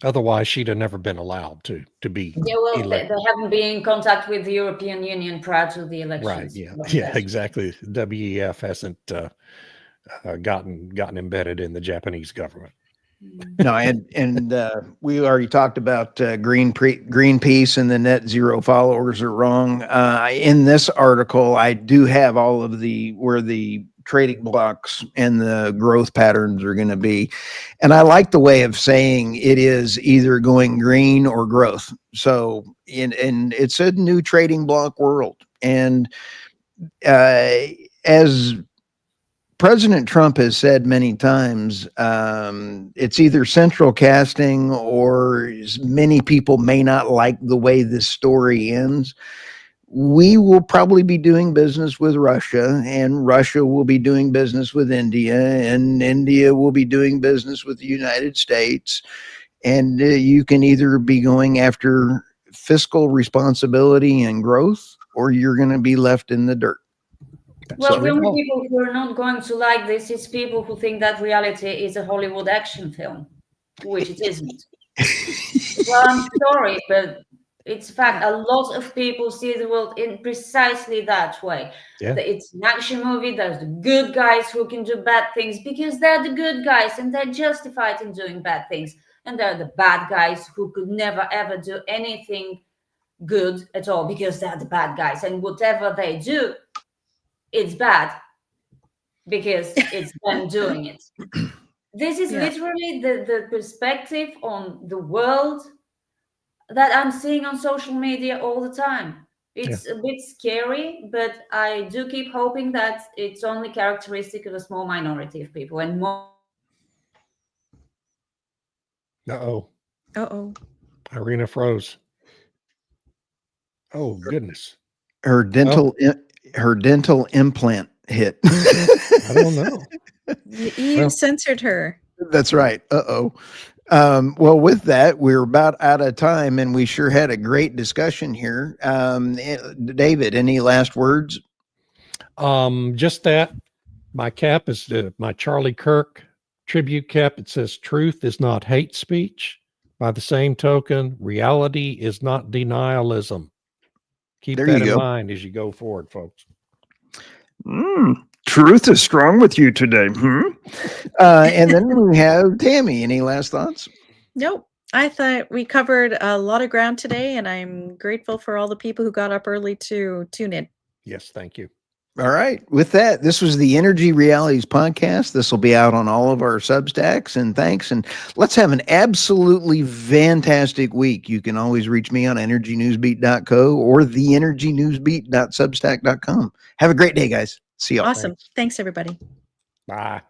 Otherwise, she'd have never been allowed to be. Yeah, well, elected. they haven't been in contact with the European Union prior to the elections. Right. Yeah. Exactly. WEF hasn't gotten embedded in the Japanese government. No, and we already talked about Greenpeace and the net zero followers are wrong. In this article, I do have all of where the trading blocks and the growth patterns are going to be. And I like the way of saying it is either going green or growth. So and it's a new trading block world. And as President Trump has said many times, it's either central casting, or many people may not like the way this story ends. We will probably be doing business with Russia, and Russia will be doing business with India, and India will be doing business with the United States. And you can either be going after fiscal responsibility and growth, or you're going to be left in the dirt. Well, the only people who are not going to like this is people who think that reality is a Hollywood action film, which it isn't. Well, I'm sorry, but it's a fact. A lot of people see the world in precisely that way. Yeah. It's an action movie. There's the good guys who can do bad things because they're the good guys and they're justified in doing bad things. And there are the bad guys who could never, ever do anything good at all because they're the bad guys. And whatever they do, it's bad because it's them doing it. This is literally the perspective on the world that I'm seeing on social media all the time. It's a bit scary, but I do keep hoping that it's only characteristic of a small minority of people and more. Uh-oh. Uh-oh. Irina froze. Oh, goodness. Her dental implant hit. I don't know. You Well- censored her. That's right. Uh-oh. Well, with that, we're about out of time, and we sure had a great discussion here. David, any last words? Just that. My cap is my Charlie Kirk tribute cap. It says, "Truth is not hate speech." By the same token, reality is not denialism. Keep There that you in go. mind as you go forward, folks. Truth is strong with you today. And then we have Tammy. Any last thoughts? Nope. I thought we covered a lot of ground today, and I'm grateful for all the people who got up early to tune in. Yes, thank you. All right. With that, this was the Energy Realities podcast. This will be out on all of our Substacks. And thanks. And let's have an absolutely fantastic week. You can always reach me on energynewsbeat.co or theenergynewsbeat.substack.com. Have a great day, guys. See y'all. Awesome. Thanks everybody. Bye.